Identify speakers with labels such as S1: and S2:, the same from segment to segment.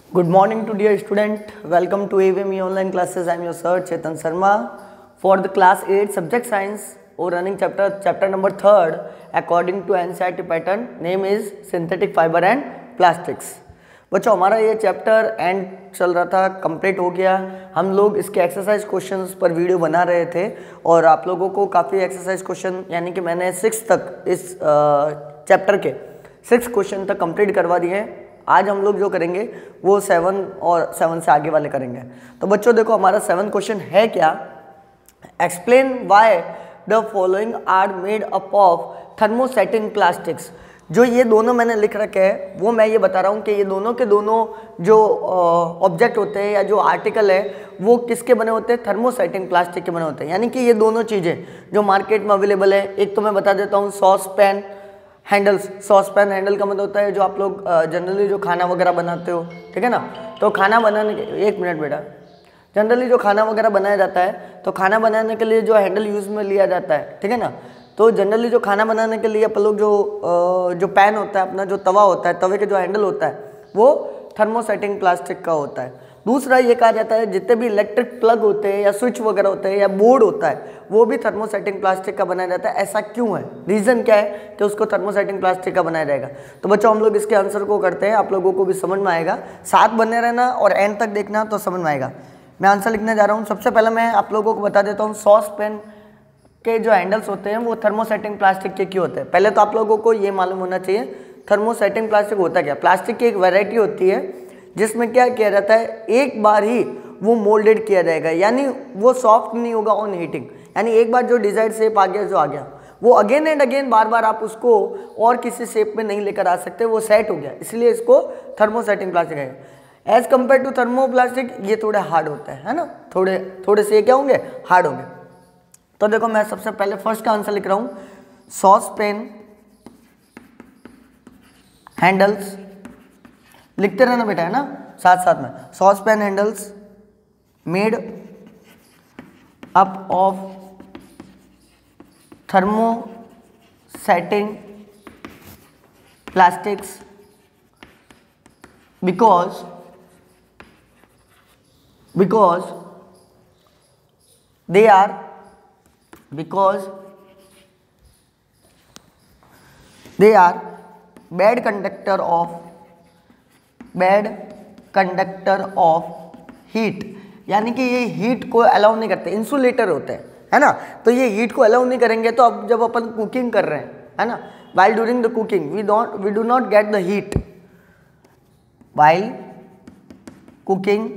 S1: Good morning to dear student. Welcome to AVME online classes. I am your sir Chetan Sharma. For the class 8 subject science or running chapter number 3rd according to NCERT pattern. Name is synthetic fiber and plastics. बच्चों हमारा ये chapter and चल रहा था, complete हो गया। हम लोग इसके एक्सरसाइज क्वेश्चंस पर वीडियो बना रहे थे और आप लोगों को काफ़ी एक्सरसाइज क्वेश्चन यानी कि मैंने 6 तक इस चैप्टर के 6 क्वेश्चन तक कंप्लीट करवा दिए हैं। आज हम लोग जो करेंगे वो 7 और 7 से आगे वाले करेंगे। तो बच्चों देखो हमारा 7 क्वेश्चन है क्या, explain why the following are made up of thermosetting plastics. जो ये दोनों मैंने लिख रखे हैं वो मैं ये बता रहा हूँ कि ये दोनों के दोनों जो ऑब्जेक्ट होते हैं या जो आर्टिकल है वो किसके बने होते हैं, थर्मोसेटिंग प्लास्टिक के बने होते हैं। यानी कि ये दोनों चीज़ें जो मार्केट में अवेलेबल है, एक तो मैं बता देता हूँ sauce pan handles. Sauce pan handle का मतलब होता है जो आप लोग जनरली जो खाना वगैरह बनाते हो, ठीक है ना। तो खाना बनाने के, एक मिनट बेटा, जनरली जो खाना वगैरह बनाया जाता है तो खाना बनाने के लिए जो हैंडल यूज़ में लिया जाता है, ठीक है ना। तो जनरली जो खाना बनाने के लिए अपन लोग जो पैन होता है, अपना जो तवा होता है, तवे के जो हैंडल होता है वो थर्मोसेटिंग प्लास्टिक का होता है। दूसरा ये कहा जाता है जितने भी इलेक्ट्रिक प्लग होते हैं या स्विच वगैरह होते हैं या बोर्ड होता है वो भी थर्मोसेटिंग प्लास्टिक का बनाया जाता है। ऐसा क्यों है, रीज़न क्या है कि उसको थर्मोसेटिंग प्लास्टिक का बनाया जाएगा। तो बच्चों हम लोग इसके आंसर को करते हैं, आप लोगों को भी समझ में आएगा, साथ बने रहना और एंड तक देखना तो समझ में आएगा। मैं आंसर लिखने जा रहा हूँ। सबसे पहले मैं आप लोगों को बता देता हूँ सॉस पैन के जो हैंडल्स होते हैं वो थर्मोसेटिंग प्लास्टिक के क्यों होते हैं। पहले तो आप लोगों को ये मालूम होना चाहिए थर्मोसेटिंग प्लास्टिक होता क्या। प्लास्टिक की एक वैरायटी होती है जिसमें क्या किया जाता है, एक बार ही वो मोल्डेड किया जाएगा, यानी वो सॉफ्ट नहीं होगा ऑन हीटिंग। यानी एक बार जो डिजायर्ड शेप आ गया, जो आ गया वो अगेन एंड अगेन बार बार आप उसको और किसी शेप में नहीं लेकर आ सकते, वो सेट हो गया, इसलिए इसको थर्मोसेटिंग प्लास्टिक है। एज कम्पेयर टू थर्मोप्लास्टिक ये थोड़े हार्ड होता है ना, थोड़े से क्या होंगे, हार्ड होंगे। तो देखो मैं सबसे पहले फर्स्ट का आंसर लिख रहा हूं, सॉस पैन हैंडल्स, लिखते रहना बेटा, है ना, साथ साथ में। Sauce pan handles made up of thermosetting plastics because they are bad conductor of heat। यानी कि ये हीट को अलाउ नहीं करते, इंसुलेटर होते हैं, है ना। तो ये हीट को अलाउ नहीं करेंगे तो अब जब अपन कुकिंग कर रहे हैं, है ना, while during the cooking we do not get the heat, while cooking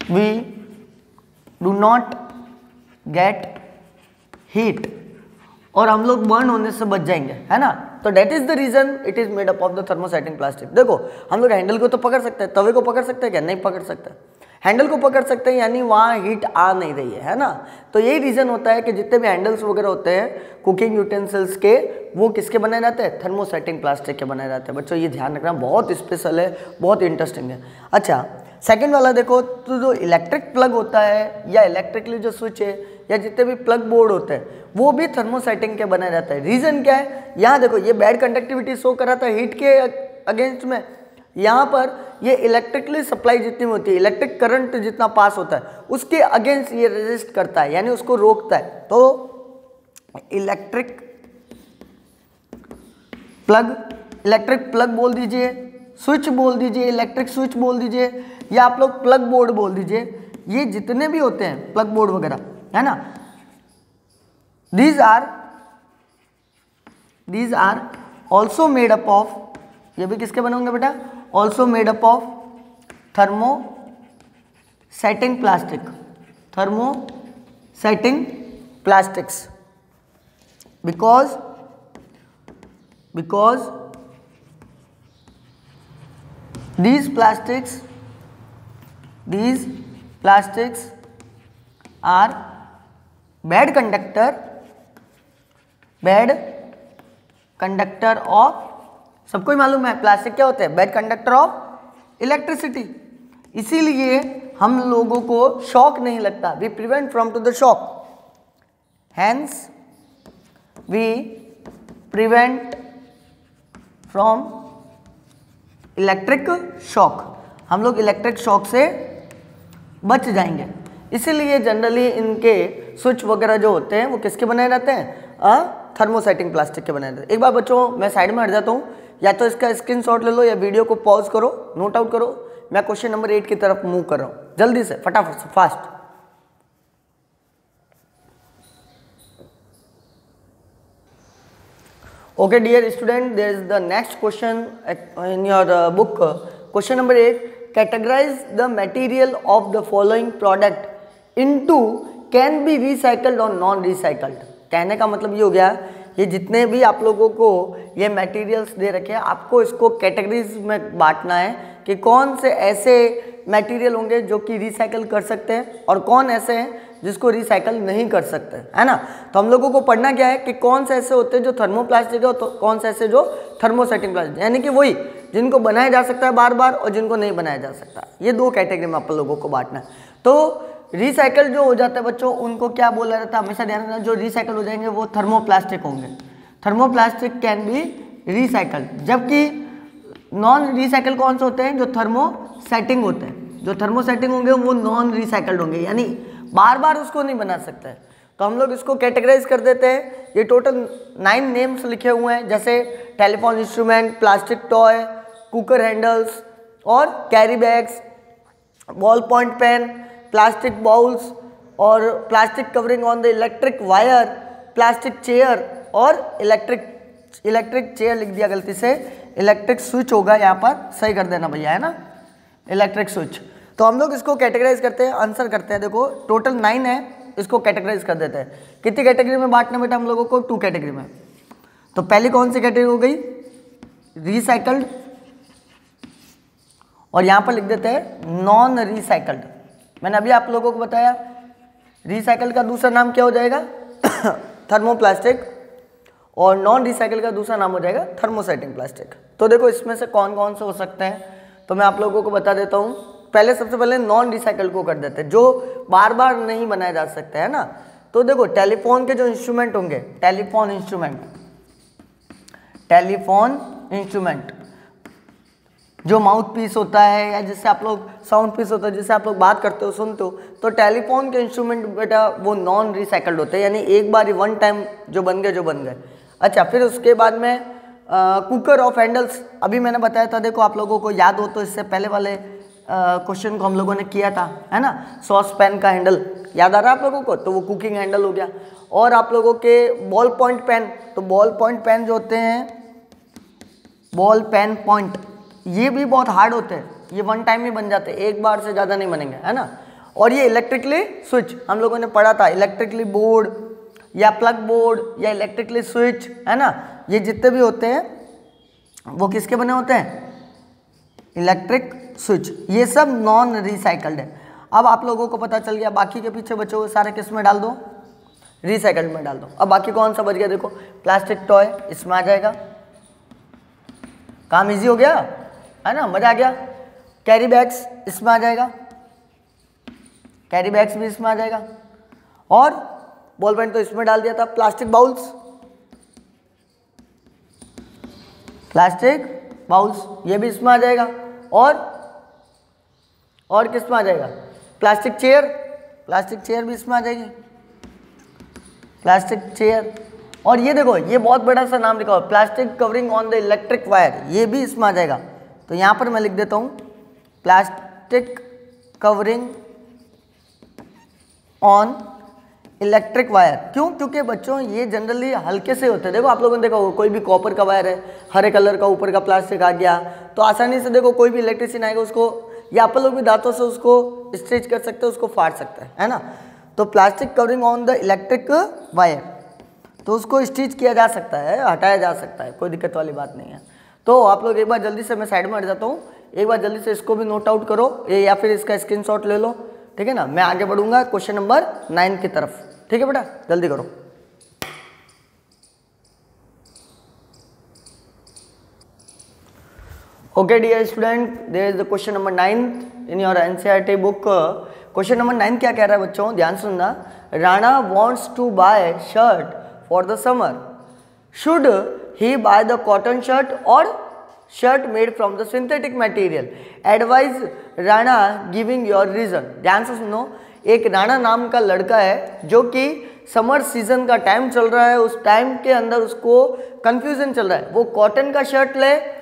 S1: we do not get heat और हम लोग बर्न होने से बच जाएंगे, है ना। तो that is the reason it is made up of the thermosetting plastic. देखो हम लोग हैंडल को तो पकड़ सकते हैं, तवे को पकड़ सकते हैं क्या, नहीं पकड़ सकते। हैंडल को पकड़ सकते हैं यानी वहाँ हीट आ नहीं रही है ना। तो यही रीज़न होता है कि जितने भी हैंडल्स वगैरह होते हैं कुकिंग यूटेंसिल्स के, वो किसके बनाए जाते हैं, थर्मोसेटिंग प्लास्टिक के बनाए जाते हैं। बच्चों ये ध्यान रखना, बहुत स्पेशल है, बहुत इंटरेस्टिंग है। अच्छा सेकेंड वाला देखो, तो जो इलेक्ट्रिक प्लग होता है या इलेक्ट्रिकली जो स्विच है या जितने भी प्लग बोर्ड होते हैं वो भी थर्मोसेटिंग के बनाया जाता है। रीज़न क्या है, यहाँ देखो ये बैड कंडक्टिविटी शो करा था हीट के अगेंस्ट में, यहाँ पर ये इलेक्ट्रिकली सप्लाई जितनी होती है, इलेक्ट्रिक करंट जितना पास होता है उसके अगेंस्ट ये रेजिस्ट करता है, यानी उसको रोकता है। तो इलेक्ट्रिक प्लग बोल दीजिए, स्विच बोल दीजिए, इलेक्ट्रिक स्विच बोल दीजिए, या आप लोग प्लग बोर्ड बोल दीजिए, ये जितने भी होते हैं प्लग बोर्ड वगैरह, है ना, these are also made up of, ये भी किसके बने होंगे बेटा, also made up of thermosetting plastics because these plastics are bad conductor of, सबको ही मालूम है प्लास्टिक क्या होते हैं, बैड कंडक्टर ऑफ इलेक्ट्रिसिटी। इसीलिए हम लोगों को शॉक नहीं लगता, we prevent from to the shock, hence we prevent from electric shock, हम लोग इलेक्ट्रिक शॉक से बच जाएंगे। इसीलिए जनरली इनके स्विच वगैरह जो होते हैं वो किसके बनाए रहते हैं, थर्मोसेटिंग प्लास्टिक के बनाए रहते हैं। एक बार बच्चों मैं साइड में हट जाता हूँ, या तो इसका स्क्रीनशॉट ले लो या वीडियो को पॉज करो, नोट आउट करो। मैं क्वेश्चन नंबर 8 की तरफ मूव कर रहा हूँ, जल्दी से फटाफट से fast. Okay dear student, there is the next question in your book. Question number 8, categorize the material of the following product into can be recycled or non recycled। कहने का मतलब ये हो गया, ये जितने भी आप लोगों को ये मटेरियल्स दे रखे हैं, आपको इसको कैटेगरीज में बांटना है कि कौन से ऐसे मटेरियल होंगे जो कि रिसाइकल कर सकते हैं और कौन ऐसे हैं जिसको रिसाइकल नहीं कर सकते, है ना। तो हम लोगों को पढ़ना क्या है कि कौन से ऐसे होते हैं जो थर्मोप्लास्टिक है और तो कौन से ऐसे जो थर्मोसेटिंग प्लास्टिक, यानी कि वही जिनको बनाया जा सकता है बार बार और जिनको नहीं बनाया जा सकता। ये दो कैटेगरी में आप लोगों को बांटना है। तो रिसाइकल जो हो जाता है बच्चों, उनको क्या बोला जाता है, हमेशा ध्यान रखना, जो रिसाइकल हो जाएंगे वो थर्मोप्लास्टिक होंगे। Thermoplastic can be recycled. जबकि नॉन रिसाइकल कौन से होते हैं, जो थर्मोसेटिंग होते हैं। जो थर्मोसेटिंग होंगे वो नॉन रिसाइकल्ड होंगे, यानी बार बार उसको नहीं बना सकते। तो हम लोग इसको कैटेगराइज कर देते हैं। ये टोटल 9 नेम्स लिखे हुए हैं, जैसे telephone instrument, plastic toy, cooker handles और carry bags, ball point pen, plastic bowls और plastic covering on the electric wire, plastic chair और इलेक्ट्रिक चेयर लिख दिया गलती से, इलेक्ट्रिक स्विच होगा यहाँ पर, सही कर देना भैया, है ना, इलेक्ट्रिक स्विच। तो हम लोग इसको कैटेगराइज करते हैं, आंसर करते हैं। देखो टोटल 9 है, इसको कैटेगराइज कर देते हैं। कितनी कैटेगरी में बांटना बेटा हम लोगों को, 2 कैटेगरी में। तो पहली कौन सी कैटेगरी हो गई, रिसाइकल्ड, और यहाँ पर लिख देते हैं नॉन रिसाइकल्ड। मैंने अभी आप लोगों को बताया रिसाइकल का दूसरा नाम क्या हो जाएगा थर्मोप्लास्टिक, और नॉन रिसाइकल का दूसरा नाम हो जाएगा थर्मोसेटिंग प्लास्टिक। तो देखो इसमें से कौन कौन से हो सकते हैं, तो मैं आप लोगों को बता देता हूँ। पहले सबसे पहले नॉन रिसाइकल को कर देते हैं, जो बार बार नहीं बनाया जा सकता है ना। तो देखो टेलीफोन के जो इंस्ट्रूमेंट होंगे, टेलीफोन इंस्ट्रूमेंट जो माउथ पीस होता है या जिससे आप लोग साउंड पीस होता है, जिससे आप लोग बात करते हो, सुनते हो, तो टेलीफोन के इंस्ट्रूमेंट बेटा वो नॉन रिसाइकल्ड होते हैं, यानी एक बार वन टाइम जो बन गए। अच्छा, फिर उसके बाद में कुकर ऑफ हैंडल्स, अभी मैंने बताया था, देखो आप लोगों को याद हो तो इससे पहले वाले क्वेश्चन को हम लोगों ने किया था, है ना, सॉस पैन का हैंडल याद आ रहा है आप लोगों को, तो वो कुकिंग हैंडल हो गया। और आप लोगों के बॉल पॉइंट पेन, तो बॉल पॉइंट पेन जो होते हैं, बॉल पेन पॉइंट, ये भी बहुत हार्ड होते हैं, ये वन टाइम ही बन जाते हैं, एक बार से ज़्यादा नहीं बनेंगे, है ना। और ये इलेक्ट्रिकली स्विच हम लोगों ने पढ़ा था, इलेक्ट्रिकली बोर्ड या प्लग बोर्ड या इलेक्ट्रिकली स्विच, है ना, ये जितने भी होते हैं वो किसके बने होते हैं, इलेक्ट्रिक स्विच। ये सब नॉन रिसाइकल्ड है। अब आप लोगों को पता चल गया, बाकी के पीछे बचे हुए सारे किस में डाल दो, रिसाइकल्ड में डाल दो। अब बाकी कौन सा बच गया, देखो प्लास्टिक टॉय इसमें आ जाएगा, काम इजी हो गया, है ना, मजा आ गया। कैरी बैग्स इसमें आ जाएगा, कैरी बैग्स भी इसमें आ जाएगा। और बॉल पेन तो इसमें डाल दिया था। प्लास्टिक बाउल्स ये भी इसमें आ जाएगा। और किस में आ जाएगा, प्लास्टिक चेयर भी इसमें आ जाएगी, प्लास्टिक चेयर। और ये देखो ये बहुत बड़ा सा नाम लिखा हुआ, plastic covering on the electric wire, ये भी इसमें आ जाएगा। तो यहाँ पर मैं लिख देता हूँ plastic covering on electric wire. क्यों, क्योंकि बच्चों ये जनरली हल्के से होते हैं। देखो आप लोगों ने देखा होगा, कोई भी कॉपर का वायर है, हरे कलर का, ऊपर का प्लास्टिक आ गया, तो आसानी से देखो कोई भी इलेक्ट्रिशियन आएगा उसको, या आप लोग भी दांतों से उसको स्ट्रेच कर सकते हो, उसको फाड़ सकते हैं, है ना। तो plastic covering on the electric wire, तो उसको स्टिच किया जा सकता है, हटाया जा सकता है, कोई दिक्कत वाली बात नहीं है। तो आप लोग एक बार जल्दी से, मैं साइड में हट जाता हूँ, एक बार जल्दी से इसको भी नोट आउट करो, या फिर इसका स्क्रीनशॉट ले लो, ठीक है ना। मैं आगे बढ़ूंगा क्वेश्चन नंबर 9 की तरफ, ठीक है बेटा, जल्दी करो। Okay dear student, there is the question number 9 in your NCERT book. Question number 9 क्या कह रहा है बच्चों, ध्यान सुनना। Rana wants to buy shirt for the summer, should he buy the cotton shirt और shirt made from the synthetic material. Advise Rana giving your reason. ध्यान से सुनो, एक राणा नाम का लड़का है जो कि समर सीजन का टाइम चल रहा है, उस टाइम के अंदर उसको कंफ्यूजन चल रहा है, वो कॉटन का शर्ट ले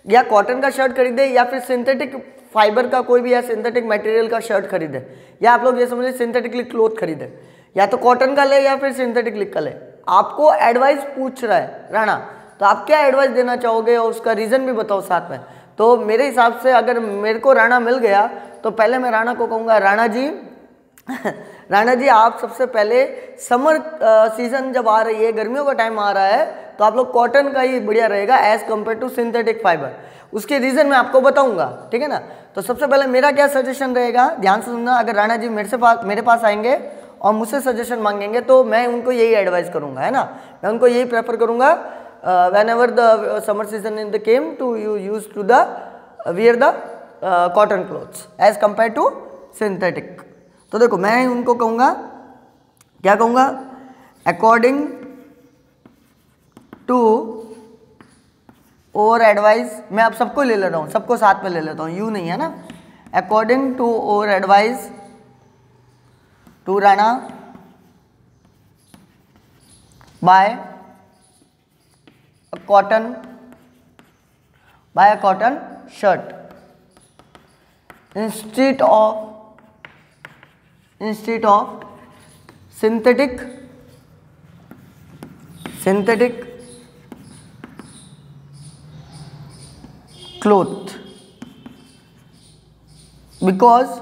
S1: या कॉटन का शर्ट खरीदे या फिर सिंथेटिक फाइबर का कोई भी या सिंथेटिक मटेरियल का शर्ट खरीदे, या आप लोग ये समझिए सिंथेटिकली क्लोथ खरीदे, या तो कॉटन का ले या फिर सिंथेटिकली का ले। आपको एडवाइस पूछ रहा है राणा, तो आप क्या एडवाइस देना चाहोगे और उसका रीज़न भी बताओ साथ में। तो मेरे हिसाब से अगर मेरे को राणा मिल गया तो पहले मैं राणा को कहूँगा, राणा जी राणा जी आप सबसे पहले समर सीजन जब आ रही है, गर्मियों का टाइम आ रहा है, तो आप लोग कॉटन का ही बढ़िया रहेगा as compare to synthetic fibre. उसके रीज़न मैं आपको बताऊंगा, ठीक है ना। तो सबसे पहले मेरा क्या सजेशन रहेगा, ध्यान से सुनना। अगर राणा जी मेरे पास आएंगे और मुझसे सजेशन मांगेंगे तो मैं उनको यही एडवाइस करूंगा, है ना। मैं उनको यही प्रेफर करूंगा, whenever the summer season in the came to you used to the wear the cotton clothes as compared to synthetic। तो देखो मैं उनको कहूँगा, क्या कहूँगा, according to और एडवाइस, मैं आप सबको ले रहा हूँ, सबको साथ में ले लेता हूँ, यू नहीं है ना। अकॉर्डिंग टू और advice to Rana buy a cotton shirt instead of synthetic cloth, because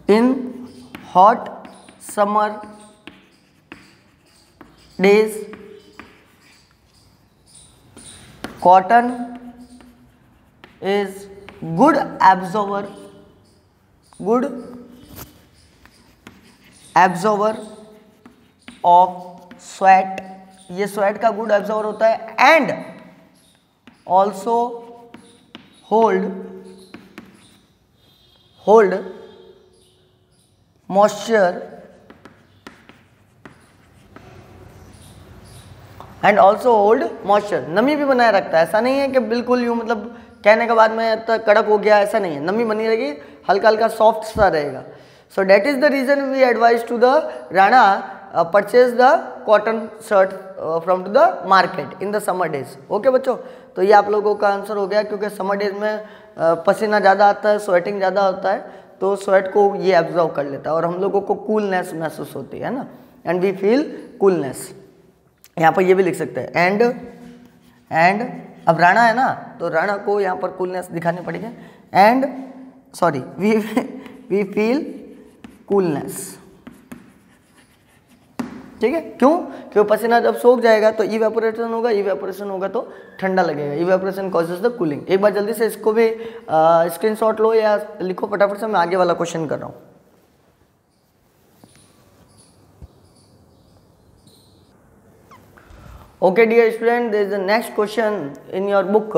S1: in hot summer days cotton is good absorber of sweat, ये स्वेट का गुड एब्जॉर्बर होता है, and also hold moisture and also hold moisture, नमी भी बनाए रखता है। ऐसा नहीं है कि बिल्कुल यूँ मतलब कहने के बाद में तो कड़क हो गया, ऐसा नहीं है, नमी बनी रहेगी, हल्का हल्का सॉफ्ट सा रहेगा। So that is the reason we advise to the Rana purchase the cotton shirt from to the market in the summer days. Okay बच्चों, तो ये आप लोगों का आंसर हो गया, क्योंकि समर डेज में पसीना ज़्यादा आता है, स्वेटिंग ज़्यादा होता है, तो स्वेट को ये एब्जॉर्व कर लेता है और हम लोगों को कूलनेस महसूस होती है ना, एंड वी फील कूलनेस। यहाँ पर ये भी लिख सकते हैं एंड अब राणा है ना, तो राणा को यहाँ पर कूलनेस दिखानी पड़ेगी, and sorry we feel coolness, ठीक है। क्यों? क्योंकि पसीना जब सूख जाएगा तो इवेपोरेशन होगा तो ठंडा लगेगा, इवेपोरेशन कॉजेज द कूलिंग। एक बार जल्दी से इसको भी स्क्रीनशॉट लो या लिखो फटाफट से, मैं आगे वाला क्वेश्चन कर रहा हूँ। Okay dear student, there is the next question in your book.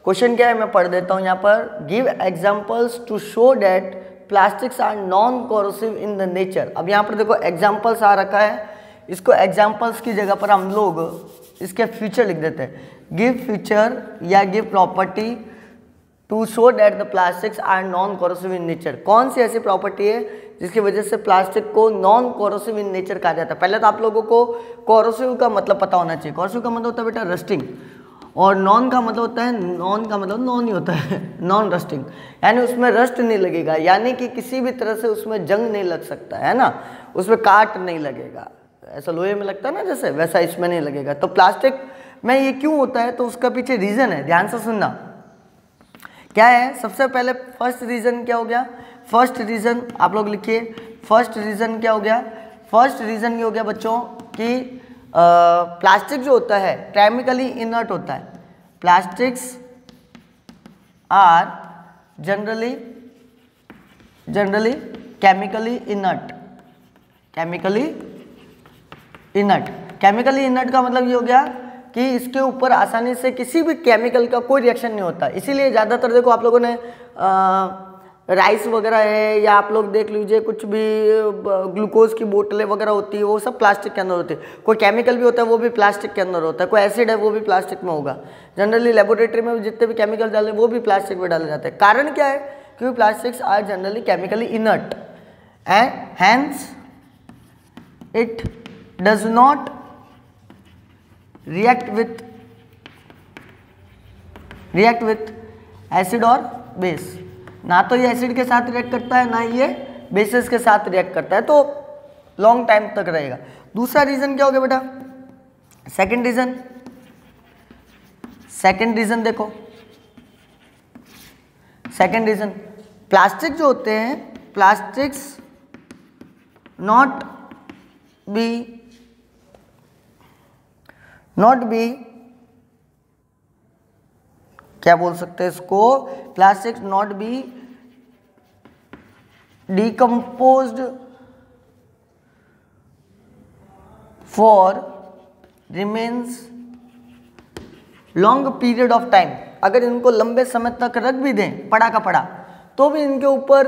S1: Question क्या है मैं पढ़ देता हूँ यहाँ पर। Give examples to show that plastics are non corrosive in the nature. अब यहाँ पर देखो एग्जाम्पल्स आ रखा है, इसको एग्जाम्पल्स की जगह पर हम लोग इसके फीचर लिख देते हैं। गिव फीचर या give property to show that the plastics are non corrosive in nature. कौन सी ऐसी प्रॉपर्टी है जिसकी वजह से प्लास्टिक को नॉन कोरोसिव इन नेचर कहा जाता है। पहले तो आप लोगों को कोरोसिव का मतलब पता होना चाहिए। कोरोसिव का मतलब होता है बेटा रस्टिंग, और नॉन का मतलब होता है, नॉन का मतलब नॉन ही होता है, नॉन रस्टिंग, यानी उसमें रस्ट नहीं लगेगा, यानी कि किसी भी तरह से उसमें जंग नहीं लग सकता है ना, उसमें काट नहीं लगेगा। ऐसा लोहे में लगता है ना जैसे, वैसा इसमें नहीं लगेगा। तो प्लास्टिक में ये क्यों होता है, तो उसका पीछे रीज़न है, ध्यान से सुनना क्या है। सबसे पहले फर्स्ट रीज़न क्या हो गया, फर्स्ट रीज़न आप लोग लिखिए, फर्स्ट रीज़न क्या हो गया, फर्स्ट रीज़न ये हो गया बच्चों कि प्लास्टिक जो होता है केमिकली इनर्ट होता है। Plastics are generally chemically inert. Chemically inert का मतलब ये हो गया कि इसके ऊपर आसानी से किसी भी केमिकल का कोई रिएक्शन नहीं होता। इसीलिए ज़्यादातर देखो आप लोगों ने राइस वगैरह है, या आप लोग देख लीजिए कुछ भी ग्लूकोज की बोतलें वगैरह होती है, वो सब प्लास्टिक के अंदर होती है। कोई केमिकल भी होता है वो भी प्लास्टिक के अंदर होता है, कोई एसिड है वो भी प्लास्टिक में होगा। जनरली लेबोरेटरी में जितने भी केमिकल डाले वो भी प्लास्टिक में डाले जाते हैं। कारण क्या है? क्योंकि plastics are generally chemically inert and hence it does not react with acid और बेस। ना तो ये एसिड के साथ रिएक्ट करता है, ना ये बेसिस के साथ रिएक्ट करता है, तो लॉन्ग टाइम तक रहेगा। दूसरा रीजन क्या हो गया बेटा? सेकंड रीजन देखो, सेकंड रीजन प्लास्टिक जो होते हैं, प्लास्टिक्स नॉट बी क्या बोल सकते हैं इसको? Plastics not be decomposed for remains long period of time. अगर इनको लंबे समय तक रख भी दें पड़ा का पड़ा, तो भी इनके ऊपर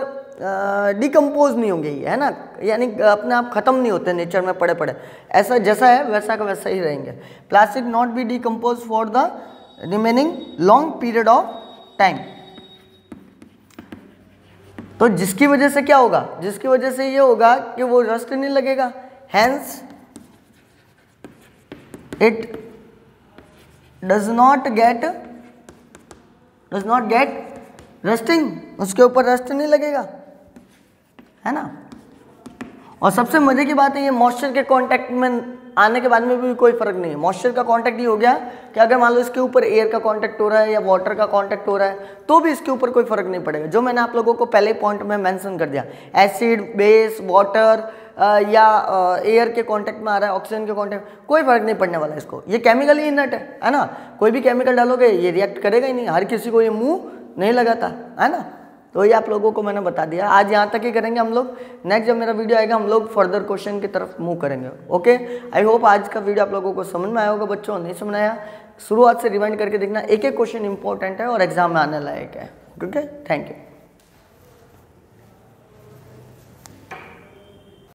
S1: डिकम्पोज नहीं होंगे, है ना, यानी अपने आप खत्म नहीं होते नेचर में पड़े पड़े, ऐसा जैसा है वैसा का वैसा ही रहेंगे। Plastic not be decompose for the remaining long period of time. तो जिसकी वजह से क्या होगा? जिसकी वजह से ये होगा कि वो रस्ट नहीं लगेगा, hence it does not get rusting, उसके ऊपर रस्ट नहीं लगेगा, है ना। और सबसे मजे की बात है, ये मॉइस्चर के कांटेक्ट में आने के बाद में भी कोई फर्क नहीं है। मॉइस्चर का कांटेक्ट ये हो गया कि अगर मान लो इसके ऊपर एयर का कांटेक्ट हो रहा है या वाटर का कांटेक्ट हो रहा है, तो भी इसके ऊपर कोई फर्क नहीं पड़ेगा। जो मैंने आप लोगों को पहले पॉइंट में मेंशन कर दिया, एसिड, बेस, वाटर या एयर के कांटेक्ट में आ रहा है, ऑक्सीजन के कांटेक्ट, कोई फर्क नहीं पड़ने वाला इसको। ये केमिकली इनर्ट है ना, कोई भी केमिकल डालोगे ये रिएक्ट करेगा ही नहीं, हर किसी को ये मुंह नहीं लगाता, है ना। तो ये आप लोगों को मैंने बता दिया। आज यहाँ तक ही करेंगे हम लोग। नेक्स्ट जब मेरा वीडियो आएगा हम लोग फर्दर क्वेश्चन की तरफ मूव करेंगे। ओके, आई होप आज का वीडियो आप लोगों को समझ में आया होगा बच्चों। नहीं समझ आया, शुरुआत से रिवाइंड करके देखना, एक एक क्वेश्चन इंपॉर्टेंट है और एग्जाम में आने लायक है। Okay, thank you.